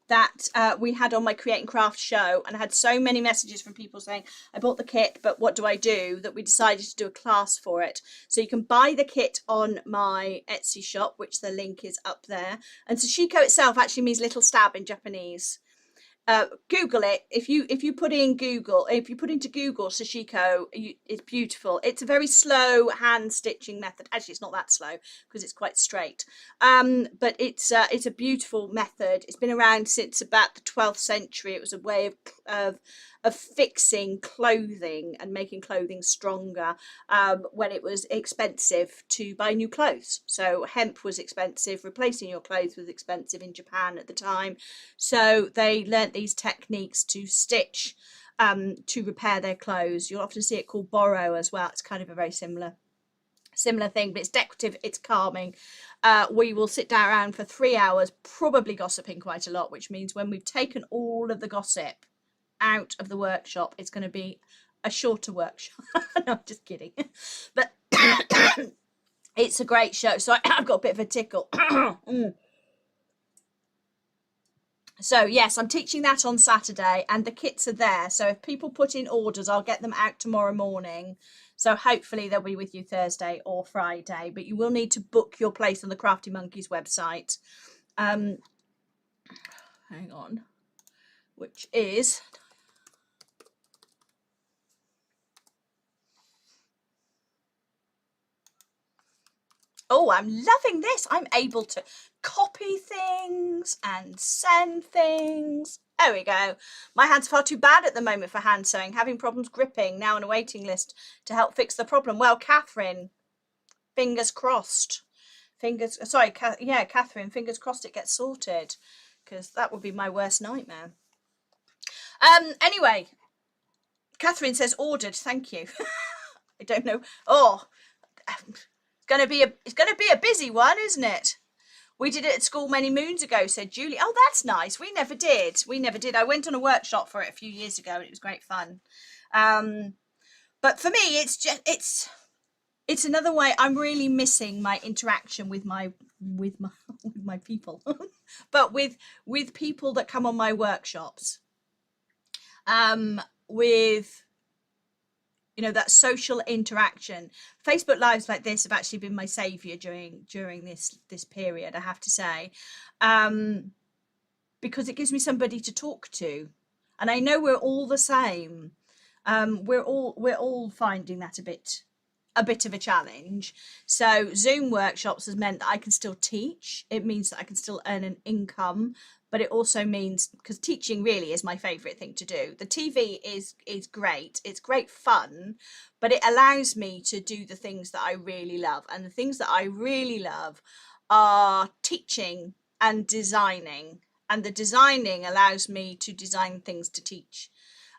that we had on my Create and Craft show, and I had so many messages from people saying, I bought the kit, but what do I do, that we decided to do a class for it. So you can buy the kit on my Etsy shop, which the link is up there. And Sashiko itself actually means little stab in Japanese. Google it. If you put into Google Sashiko, it's beautiful. It's a very slow hand stitching method. Actually, it's not that slow because it's quite straight. But it's a beautiful method. It's been around since about the 12th century. It was a way of fixing clothing and making clothing stronger when it was expensive to buy new clothes. So hemp was expensive, replacing your clothes was expensive in Japan at the time. So they learnt these techniques to stitch to repair their clothes. You'll often see it called borrow as well. It's kind of a very similar thing, but it's decorative, it's calming. We will sit down around for 3 hours, probably gossiping quite a lot, which means when we've taken all of the gossip out of the workshop, it's going to be a shorter workshop. No, I'm just kidding. But it's a great show. So I've got a bit of a tickle. So yes, I'm teaching that on Saturday, and the kits are there. So if people put in orders, I'll get them out tomorrow morning. So hopefully they'll be with you Thursday or Friday, but you will need to book your place on the Crafty Monkeys website. Hang on, which is... Oh, I'm loving this. I'm able to copy things and send things. There we go. My hand's far too bad at the moment for hand sewing. Having problems gripping. Now on a waiting list to help fix the problem. Well, Catherine, fingers crossed. Catherine, fingers crossed it gets sorted, because that would be my worst nightmare. Anyway, Catherine says ordered. Thank you. I don't know. Oh, it's gonna be a busy one, isn't it? We did it at school many moons ago, said Julie. Oh, that's nice. We never did. I went on a workshop for it a few years ago, and it was great fun. But for me, it's another way. I'm really missing my interaction with my with my people, but with people that come on my workshops, with that social interaction. Facebook lives like this have actually been my savior during this period, I have to say, because it gives me somebody to talk to, and I know we're all the same. We're all finding that a bit of a challenge. So Zoom workshops has meant that I can still teach. It means that I can still earn an income, but it also means, because teaching really is my favorite thing to do. The TV is great. It's great fun, but it allows me to do the things that I really love. And the things that I really love are teaching and designing. And the designing allows me to design things to teach.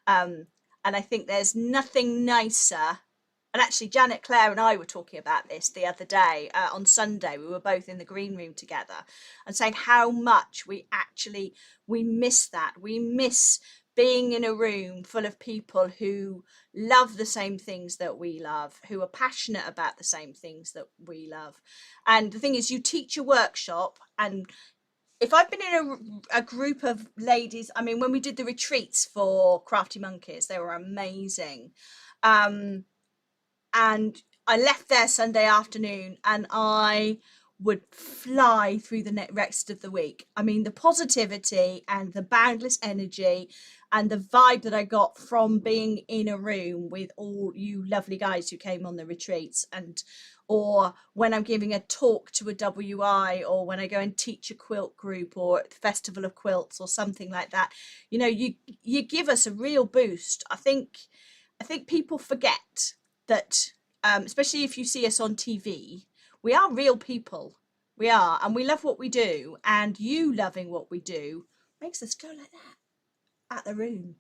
And I think there's nothing nicer. And actually, Janet, Claire and I were talking about this the other day. On Sunday, we were both in the green room together and saying how much we miss that. We miss being in a room full of people who love the same things that we love, who are passionate about the same things that we love. And the thing is, you teach a workshop, and if I've been in a group of ladies, I mean, when we did the retreats for Crafty Monkeys, they were amazing. And I left there Sunday afternoon, and I would fly through the rest of the week. I mean, the positivity and the boundless energy and the vibe that I got from being in a room with all you lovely guys who came on the retreats, or when I'm giving a talk to a WI, or when I go and teach a quilt group or at the Festival of Quilts or something like that, you give us a real boost. I think people forget that, especially if you see us on TV, we are real people. We are, and we love what we do, and you loving what we do makes us go like that at the room.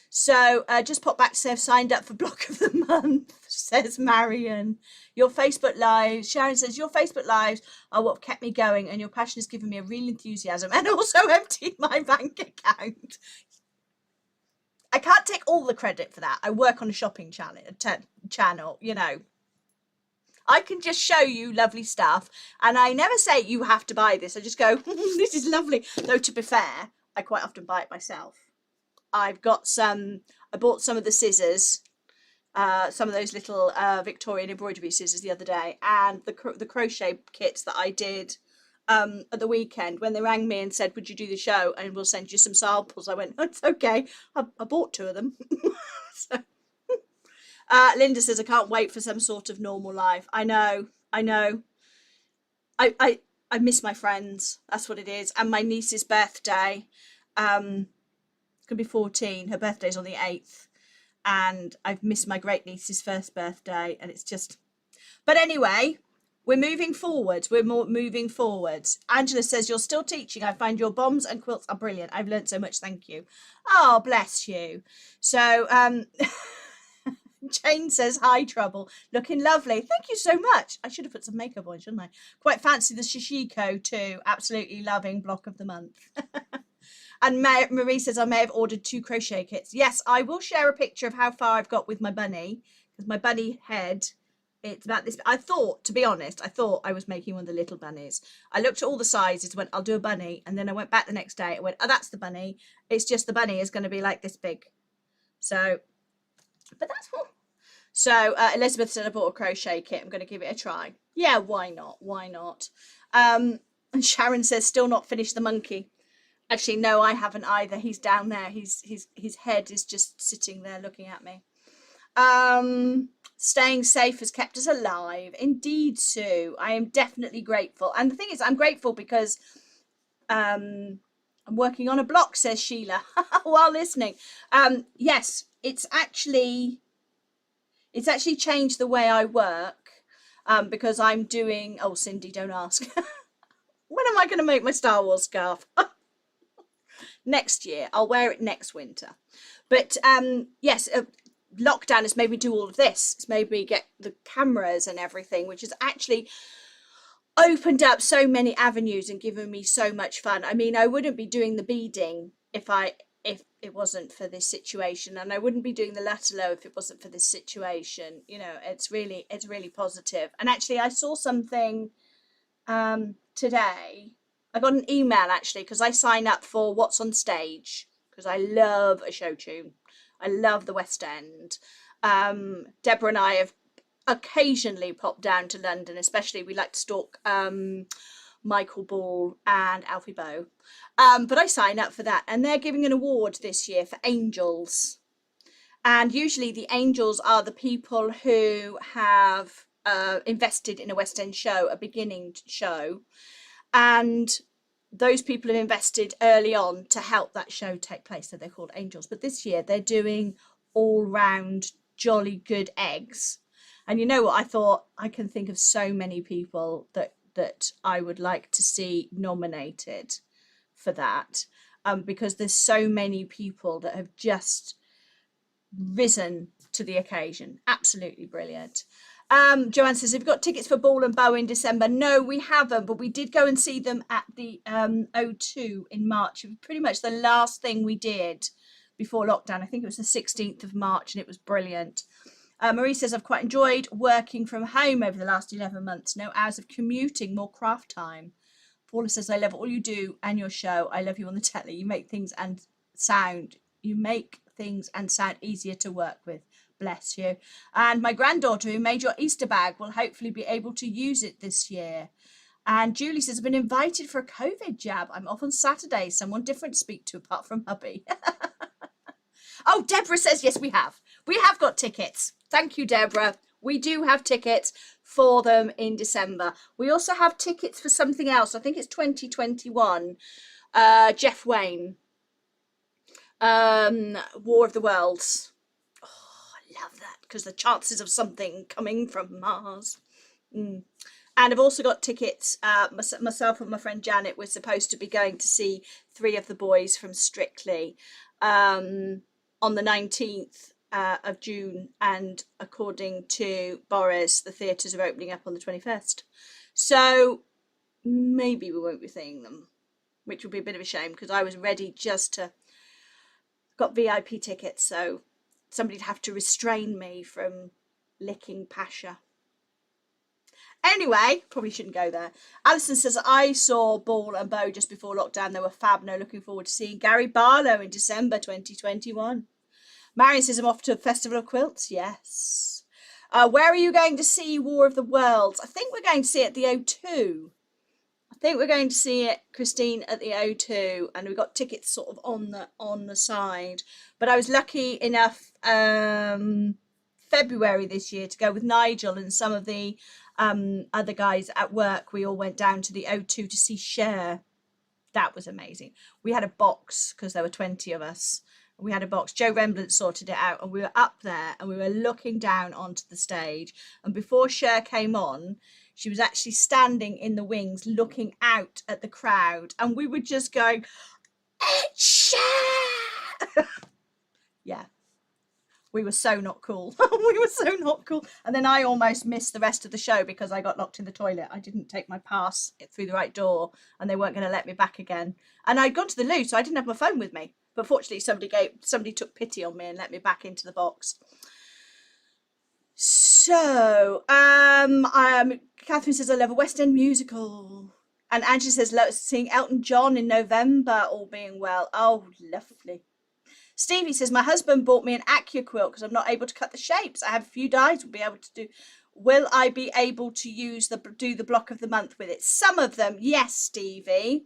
So just pop back to say I've signed up for Block of the Month, says Marion. Your Facebook Lives, Sharon says, your Facebook Lives are what kept me going, and your passion has given me a real enthusiasm and also emptied my bank account. I can't take all the credit for that. I work on a shopping channel, I can just show you lovely stuff, and I never say you have to buy this. I just go, this is lovely. Though, to be fair, I quite often buy it myself. I bought some of the scissors, some of those little Victorian embroidery scissors the other day, and the crochet kits that I did at the weekend. When they rang me and said, would you do the show and we'll send you some samples, I went, it's okay. I bought 2 of them. So, Linda says, I can't wait for some sort of normal life. I know. I miss my friends. That's what it is. And my niece's birthday, could be 14. Her birthday's on the 8th. And I've missed my great niece's first birthday. And it's just, but anyway, we're moving forwards. Moving forwards. Angela says, you're still teaching. I find your bombs and quilts are brilliant. I've learned so much. Thank you. Oh, bless you. So, Jane says, hi, Trouble. Looking lovely. Thank you so much. I should have put some makeup on, shouldn't I? Quite fancy the Sashiko too. Absolutely loving Block of the Month. And Marie says, I may have ordered 2 crochet kits. Yes, I will share a picture of how far I've got with my bunny, because my bunny head, it's about this. To be honest, I thought I was making one of the little bunnies. I looked at all the sizes, went, I'll do a bunny. And then I went back the next day. I went, oh, that's the bunny. It's just the bunny is going to be like this big. So, but that's what. So Elizabeth said, I bought a crochet kit. I'm going to give it a try. Yeah, why not? Why not? And Sharon says, still not finished the monkey. Actually, no, I haven't either. He's down there. His head is just sitting there looking at me. Staying safe has kept us alive. Indeed, Sue. I am definitely grateful. And the thing is, I'm grateful because I'm working on a block, says Sheila, while listening. Yes, it's actually changed the way I work, because I'm doing, oh, Cindy, don't ask. When am I going to make my Star Wars scarf? Next year. I'll wear it next winter. But yes, lockdown has made me do all of this. It's made me get the cameras and everything, which has actually opened up so many avenues and given me so much fun. I mean, I wouldn't be doing the beading if I if it wasn't for this situation, and I wouldn't be doing the Latalo if it wasn't for this situation. You know, it's really positive. And actually I saw something today. I got an email actually, because I sign up for What's on Stage because I love a show tune. I love the West End. Deborah and I have occasionally popped down to London, especially we like to stalk Michael Ball and Alfie Boe. But I sign up for that, and they're giving an award this year for angels. And usually the angels are the people who have invested in a West End show, a beginning show, and those people have invested early on to help that show take place, so they're called angels. But this year they're doing all round jolly good eggs. And you know what, I thought, I can think of so many people that I would like to see nominated for that, because there's so many people that have just risen to the occasion. Absolutely brilliant. Joanne says, have you got tickets for Ball and Bow in December? No, we haven't, but we did go and see them at the O2 in March. It was pretty much the last thing we did before lockdown. I think it was the 16th of March, and it was brilliant. Marie says, I've quite enjoyed working from home over the last 11 months. No hours of commuting, more craft time. Paula says, I love all you do and your show. I love you on the telly. You make things and sound easier to work with. Bless you. And my granddaughter, who made your Easter bag, will hopefully be able to use it this year. And Julie says, I've been invited for a COVID jab. I'm off on Saturday. Someone different to speak to apart from hubby. Oh, Deborah says, yes, we have. We have got tickets. Thank you, Deborah. We do have tickets for them in December. We also have tickets for something else. I think it's 2021. Jeff Wayne. War of the Worlds. Oh, I love that, because the chances of something coming from Mars. And I've also got tickets. Myself and my friend Janet were supposed to be going to see 3 of the boys from Strictly on the 19th of June, and according to Boris, the theatres are opening up on the 21st. So maybe we won't be seeing them, which will be a bit of a shame, because I was ready just to got VIP tickets, so somebody'd have to restrain me from licking Pasha. Anyway, probably shouldn't go there. Alison says, I saw Ball and Bow just before lockdown. They were fab. No, looking forward to seeing Gary Barlow in December 2021. Marion says, I'm off to a festival of quilts. Yes. Where are you going to see War of the Worlds? I think we're going to see it at the O2. I think we're going to see it, Christine, at the O2, and we've got tickets sort of on the side. But I was lucky enough February this year to go with Nigel and some of the other guys at work. We all went down to the O2 to see Cher. That was amazing. We had a box because there were 20 of us. We had a box. Joe Rembrandt sorted it out, and we were up there and we were looking down onto the stage. And before Cher came on, she was actually standing in the wings looking out at the crowd, and we were just going, it's Cher! Yeah. We were so not cool. We were so not cool. And then I almost missed the rest of the show because I got locked in the toilet. I didn't take my pass through the right door, and they weren't going to let me back again. And I'd gone to the loo, so I didn't have my phone with me. But fortunately, somebody took pity on me and let me back into the box. So, Catherine says, I love a West End musical. And Angela says, seeing Elton John in November, all being well. Oh, lovely. Stevie says, my husband bought me an Acura quilt because I'm not able to cut the shapes. I have a few dyes we'll be able to do. Will I be able to do the block of the month with it? Some of them, yes, Stevie.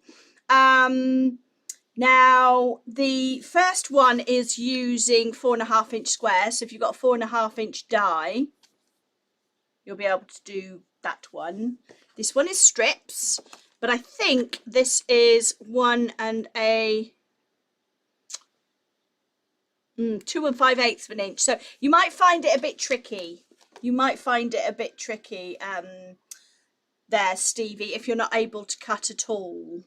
Now, the first one is using 4.5-inch squares. So if you've got a 4.5-inch die, you'll be able to do that one. This one is strips, but I think this is 1 5/8 of an inch. So you might find it a bit tricky. There, Stevie, if you're not able to cut at all.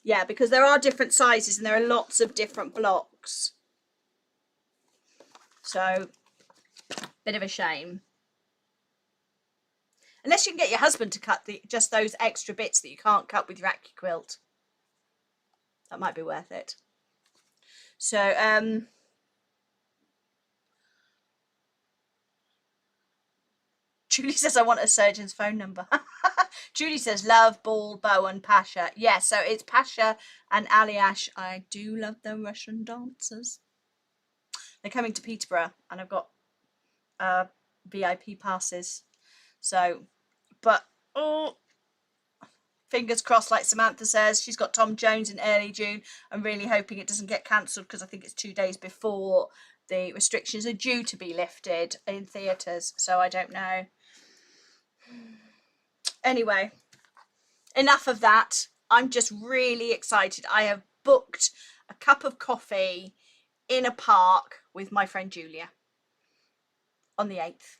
Yeah, because there are different sizes and there are lots of different blocks. So, bit of a shame. Unless you can get your husband to cut just those extra bits that you can't cut with your AccuQuilt. That might be worth it. So, Julie says, I want a surgeon's phone number. Julie says, love, ball, bow, and Pasha. Yeah, so it's Pasha and Aliash. I do love the Russian dancers. They're coming to Peterborough, and I've got VIP passes. So, but, oh, fingers crossed, like Samantha says. She's got Tom Jones in early June. I'm really hoping it doesn't get cancelled, because I think it's 2 days before the restrictions are due to be lifted in theatres. So I don't know. Anyway, enough of that. I'm just really excited. I have booked a cup of coffee in a park with my friend Julia on the 8th,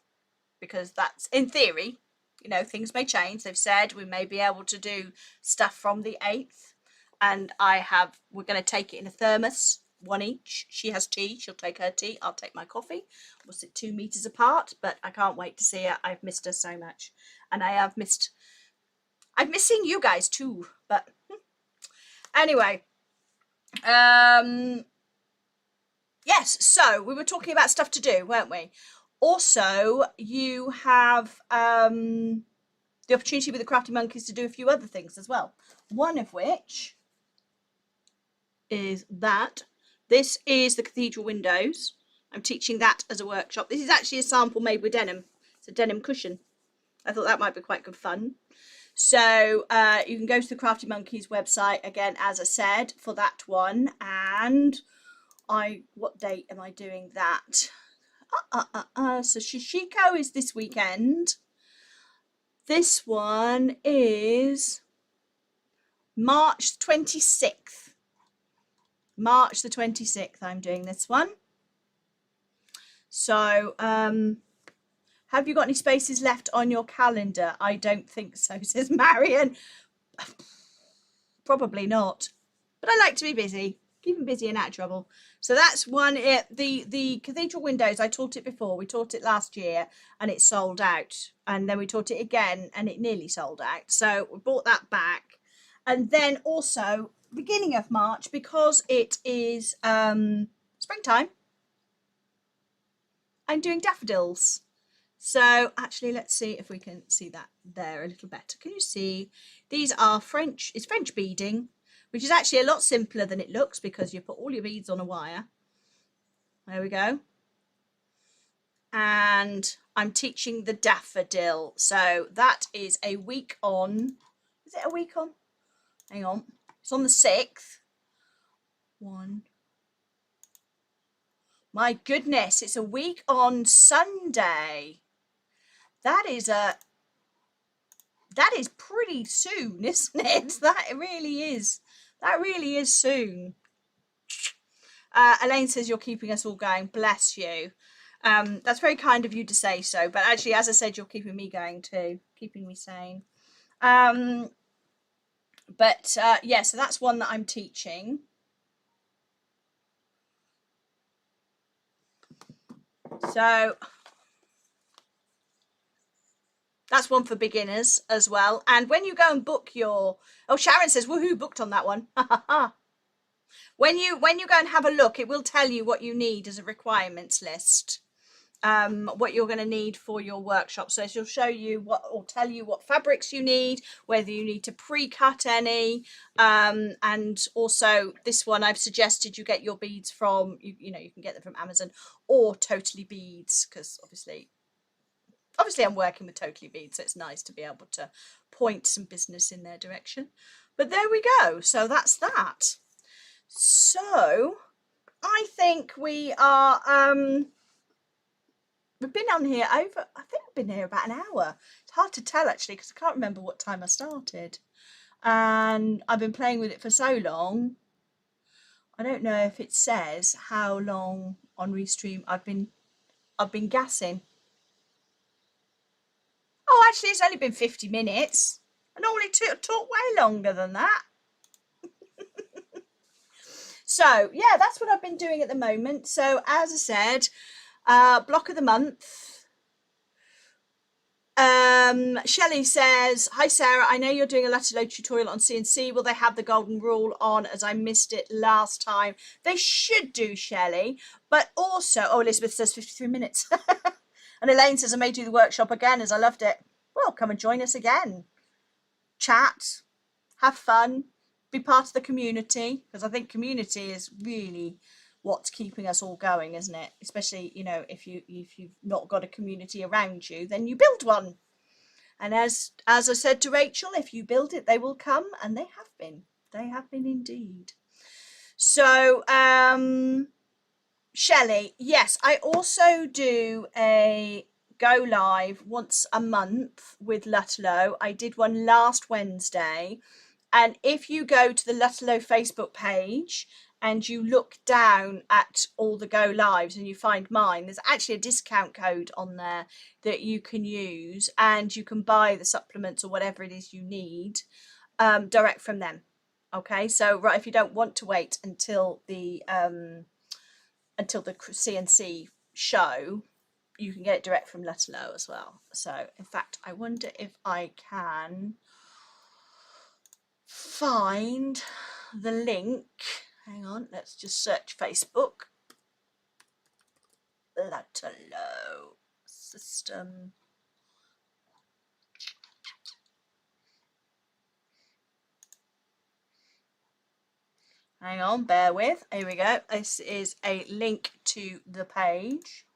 because that's, in theory, you know, things may change. They've said we may be able to do stuff from the 8th, and we're going to take it in a thermos, one each. She has tea, she'll take her tea, I'll take my coffee. We'll sit 2 meters apart, but I can't wait to see her. I've missed her so much, and I'm missing you guys too. But anyway, yes, so we were talking about stuff to do, weren't we? Also, you have the opportunity with the Crafty Monkeys to do a few other things as well. One of which is that this is the cathedral windows. I'm teaching that as a workshop. This is actually a sample made with denim. It's a denim cushion. I thought that might be quite good fun. So you can go to the Crafty Monkeys website again, as I said, for that one. And what date am I doing that? So Sashiko is this weekend. This one is March 26th. March the 26th, I'm doing this one. So, have you got any spaces left on your calendar? I don't think so, says Marion. Probably not. But I like to be busy. Keeping busy and out of trouble. So that's one. The cathedral windows, I taught it before. We taught it last year and it sold out. And then we taught it again and it nearly sold out. So we brought that back. And then also, beginning of March, because it is springtime, I'm doing daffodils. So actually, let's see if we can see that there a little better. Can you see? These are French. It's French beading, which is actually a lot simpler than it looks, because you put all your beads on a wire. There we go. And I'm teaching the daffodil. So that is a week on. Is it a week on? Hang on. It's on the 6th. My goodness, it's a week on Sunday. That is pretty soon, isn't it? That really is. That really is soon. Elaine says you're keeping us all going. Bless you. That's very kind of you to say so. But actually, as I said, you're keeping me going too, keeping me sane. Yeah, so that's one that I'm teaching. So that's one for beginners as well. And when you go and book your, oh, Sharon says, woohoo, booked on that one. When you go and have a look, it will tell you what you need as a requirements list, what you're going to need for your workshop. So she'll show you or tell you what fabrics you need, whether you need to pre-cut any, and also this one I've suggested you get your beads from, you know, you can get them from Amazon or Totally Beads, because obviously I'm working with Totally Beads, so it's nice to be able to point some business in their direction. But there we go. So that's that. So I think we are we've been on here I think we've been here about an hour. It's hard to tell actually, because I can't remember what time I started, and I've been playing with it for so long. I don't know if it says how long on Restream I've been gassing. Oh, actually it's only been 50 minutes. I normally talk way longer than that. So yeah, that's what I've been doing at the moment. So as I said, block of the month, Shelley says, hi Sarah, I know you're doing a letter load tutorial on CNC. Will they have the golden rule on, as I missed it last time? They should do, Shelley. But also, oh, Elizabeth says 53 minutes. And Elaine says, I may do the workshop again as I loved it. Well, come and join us again. Chat, have fun, be part of the community, because I think community is really what's keeping us all going, isn't it? Especially, you know, if you've not got a community around you, then you build one. And as I said to Rachel, if you build it, they will come, and they have been. They have been indeed. So, Shelley, yes, I also do a go live once a month with Lutlow. I did one last Wednesday. And if you go to the Lutlow Facebook page and you look down at all the go lives and you find mine, there's actually a discount code on there that you can use, and you can buy the supplements or whatever it is you need direct from them. Okay, so right, if you don't want to wait until the CNC show, you can get it direct from Lutlow as well. So in fact, I wonder if I can find the link. Hang on, let's just search Facebook. Lutlow system. Hang on, bear with. Here we go. This is a link to the page.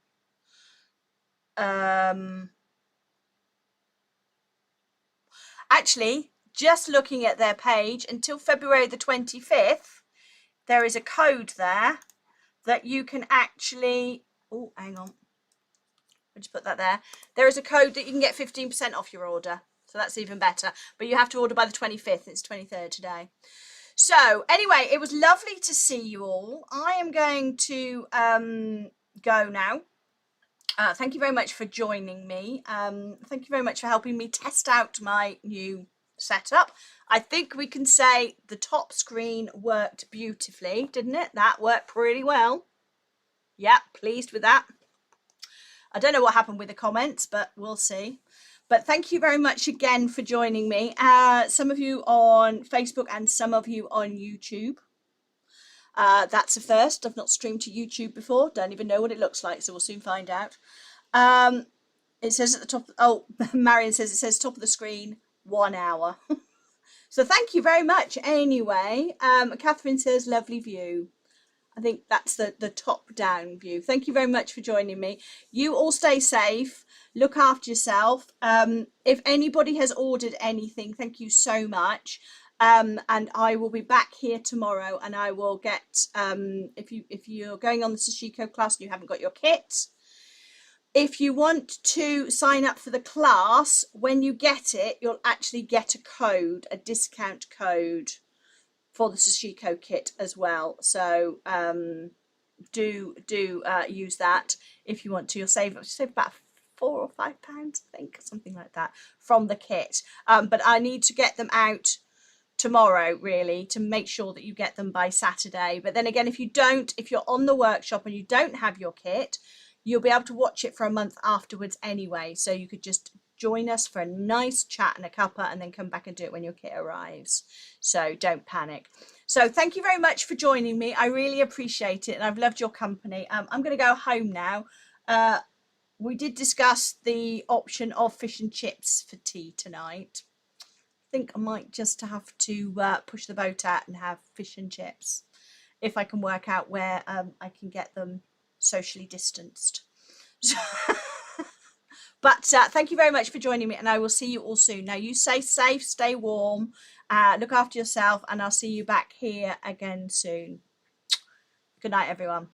Actually, just looking at their page, until February the 25th, there is a code there that you can actually, oh, hang on. I'll just put that there. There is a code that you can get 15% off your order. So that's even better. But you have to order by the 25th. It's 23rd today. So anyway, it was lovely to see you all. I am going to go now. Thank you very much for joining me. Thank you very much for helping me test out my new setup. I think we can say the top screen worked beautifully, didn't it? That worked pretty well. Yeah, pleased with that. I don't know what happened with the comments, but we'll see. But thank you very much again for joining me. Some of you on Facebook and some of you on YouTube. That's a first. I've not streamed to YouTube before. Don't even know what it looks like, so we'll soon find out. It says at the top, oh, Marion says it says top of the screen, 1 hour. So thank you very much anyway. Catherine says lovely view. I think that's the top down view. Thank you very much for joining me. You all stay safe. Look after yourself. If anybody has ordered anything, thank you so much. And I will be back here tomorrow, and I will get, if you're going on the Sashiko class and you haven't got your kit, if you want to sign up for the class, when you get it, you'll actually get a code, a discount code for the Sashiko kit as well. So do use that if you want to. You'll save about £4 or £5, I think, something like that, from the kit. But I need to get them out tomorrow, really, to make sure that you get them by Saturday. But then again, if you're on the workshop and you don't have your kit, you'll be able to watch it for a month afterwards anyway. So you could just join us for a nice chat and a cuppa, and then come back and do it when your kit arrives. So don't panic. So thank you very much for joining me. I really appreciate it, and I've loved your company. I'm going to go home now. We did discuss the option of fish and chips for tea tonight. I think I might just have to push the boat out and have fish and chips, if I can work out where I can get them socially distanced. But thank you very much for joining me, and I will see you all soon. Now, you stay safe, stay warm, look after yourself, and I'll see you back here again soon. Good night, everyone.